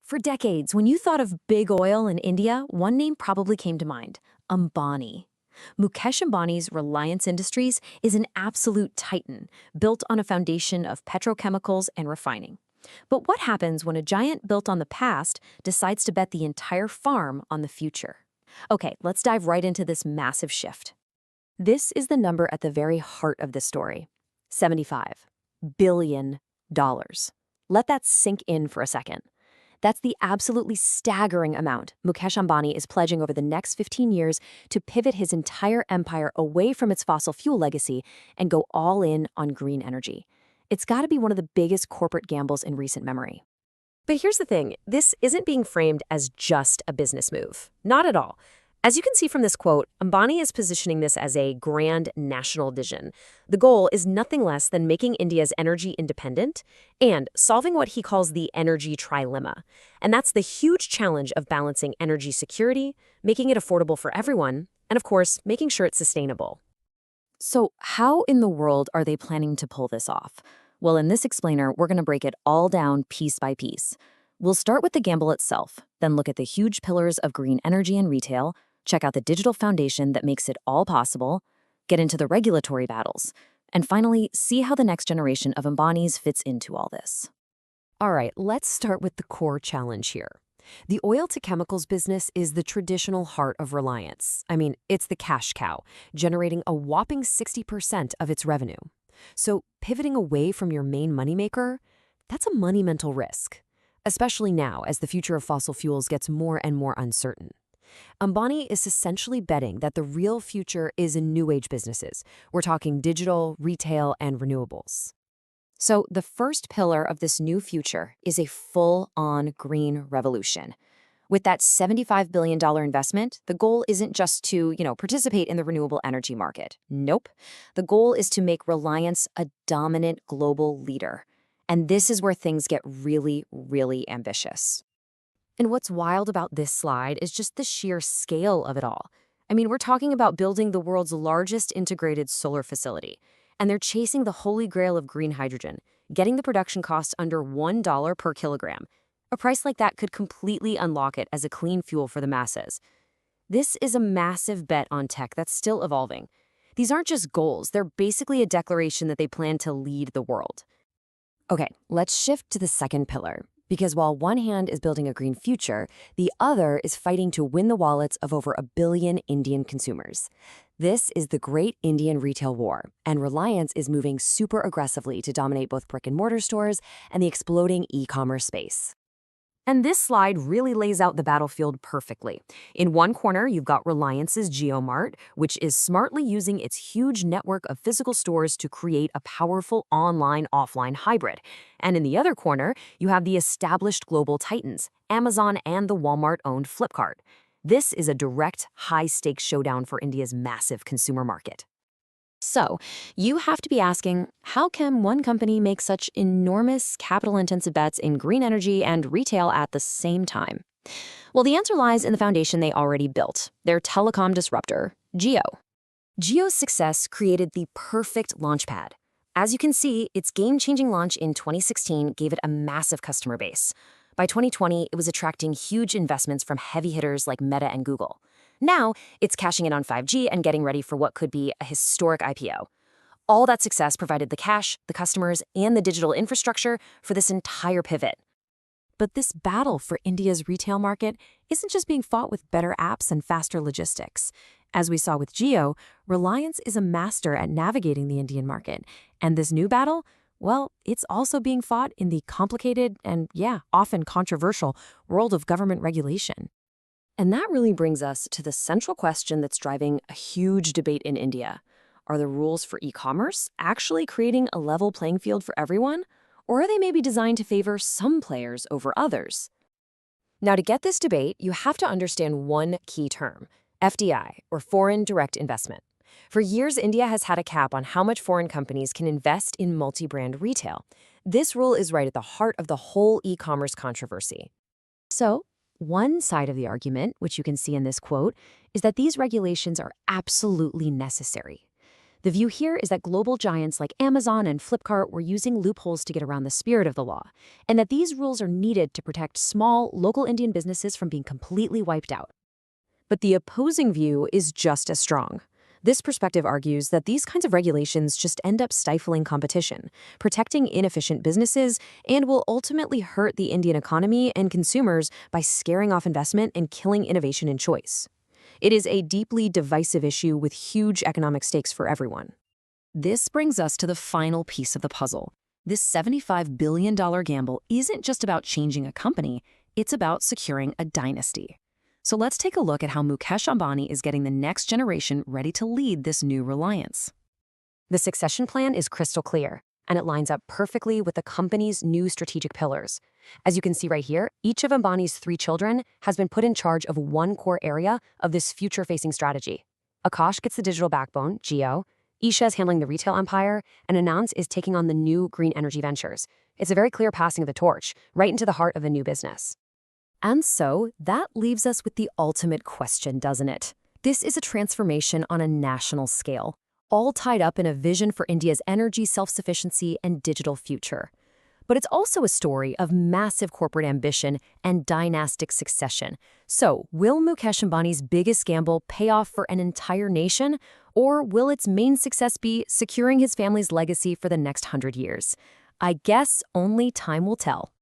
For decades, when you thought of big oil in India, one name probably came to mind: Ambani. Mukesh Ambani's Reliance Industries is an absolute titan, built on a foundation of petrochemicals and refining. But what happens when a giant built on the past decides to bet the entire farm on the future? Okay, let's dive right into this massive shift. This is the number at the very heart of this story: $75 billion. Let that sink in for a second. That's the absolutely staggering amount Mukesh Ambani is pledging over the next 15 years to pivot his entire empire away from its fossil fuel legacy and go all in on green energy. It's got to be one of the biggest corporate gambles in recent memory. But here's the thing, this isn't being framed as just a business move. Not at all. As you can see from this quote, Ambani is positioning this as a grand national vision. The goal is nothing less than making India's energy independent and solving what he calls the energy trilemma. And that's the huge challenge of balancing energy security, making it affordable for everyone, and of course, making sure it's sustainable. So how in the world are they planning to pull this off? Well, in this explainer, we're going to break it all down piece by piece. We'll start with the gamble itself, then look at the huge pillars of green energy and retail, check out the digital foundation that makes it all possible, get into the regulatory battles, and finally, see how the next generation of Ambanis fits into all this. All right, let's start with the core challenge here. The oil-to-chemicals business is the traditional heart of Reliance. I mean, it's the cash cow, generating a whopping 60% of its revenue. So pivoting away from your main moneymaker, that's a monumental risk, especially now as the future of fossil fuels gets more and more uncertain. Ambani is essentially betting that the real future is in new age businesses. We're talking digital, retail, and renewables. So the first pillar of this new future is a full-on green revolution. With that $75 billion investment, the goal isn't just to, participate in the renewable energy market. Nope. The goal is to make Reliance a dominant global leader. And this is where things get really, really ambitious. And what's wild about this slide is just the sheer scale of it all. I mean, we're talking about building the world's largest integrated solar facility. And they're chasing the holy grail of green hydrogen, getting the production cost under $1 per kilogram. A price like that could completely unlock it as a clean fuel for the masses. This is a massive bet on tech that's still evolving. These aren't just goals, they're basically a declaration that they plan to lead the world. Okay, let's shift to the second pillar. Because while one hand is building a green future, the other is fighting to win the wallets of over 1 billion Indian consumers. This is the Great Indian Retail War, and Reliance is moving super aggressively to dominate both brick-and-mortar stores and the exploding e-commerce space. And this slide really lays out the battlefield perfectly. In one corner, you've got Reliance's Jio Mart, which is smartly using its huge network of physical stores to create a powerful online-offline hybrid. And in the other corner, you have the established global titans, Amazon and the Walmart-owned Flipkart. This is a direct, high-stakes showdown for India's massive consumer market. So, you have to be asking, how can one company make such enormous capital-intensive bets in green energy and retail at the same time? Well, the answer lies in the foundation they already built, their telecom disruptor, Jio. Jio's success created the perfect launchpad. As you can see, its game-changing launch in 2016 gave it a massive customer base. By 2020, it was attracting huge investments from heavy hitters like Meta and Google. Now, it's cashing in on 5G and getting ready for what could be a historic IPO. All that success provided the cash, the customers, and the digital infrastructure for this entire pivot. But this battle for India's retail market isn't just being fought with better apps and faster logistics. As we saw with Jio, Reliance is a master at navigating the Indian market. And this new battle, well, it's also being fought in the complicated and, often controversial world of government regulation. And that really brings us to the central question that's driving a huge debate in India. Are the rules for e-commerce actually creating a level playing field for everyone? Or are they maybe designed to favor some players over others? Now, to get this debate, you have to understand one key term: FDI, or foreign direct investment. For years, India has had a cap on how much foreign companies can invest in multi-brand retail. This rule is right at the heart of the whole e-commerce controversy. So, one side of the argument, which you can see in this quote, is that these regulations are absolutely necessary. The view here is that global giants like Amazon and Flipkart were using loopholes to get around the spirit of the law, and that these rules are needed to protect small, local Indian businesses from being completely wiped out. But the opposing view is just as strong. This perspective argues that these kinds of regulations just end up stifling competition, protecting inefficient businesses, and will ultimately hurt the Indian economy and consumers by scaring off investment and killing innovation and choice. It is a deeply divisive issue with huge economic stakes for everyone. This brings us to the final piece of the puzzle. This $75 billion gamble isn't just about changing a company, it's about securing a dynasty. So let's take a look at how Mukesh Ambani is getting the next generation ready to lead this new Reliance. The succession plan is crystal clear, and it lines up perfectly with the company's new strategic pillars. As you can see right here, each of Ambani's 3 children has been put in charge of one core area of this future-facing strategy. Akash gets the digital backbone, Jio, Isha is handling the retail empire, and Anand is taking on the new green energy ventures. It's a very clear passing of the torch, right into the heart of the new business. And so, that leaves us with the ultimate question, doesn't it? This is a transformation on a national scale, all tied up in a vision for India's energy self-sufficiency and digital future. But it's also a story of massive corporate ambition and dynastic succession. So, will Mukesh Ambani's biggest gamble pay off for an entire nation, or will its main success be securing his family's legacy for the next 100 years? I guess only time will tell.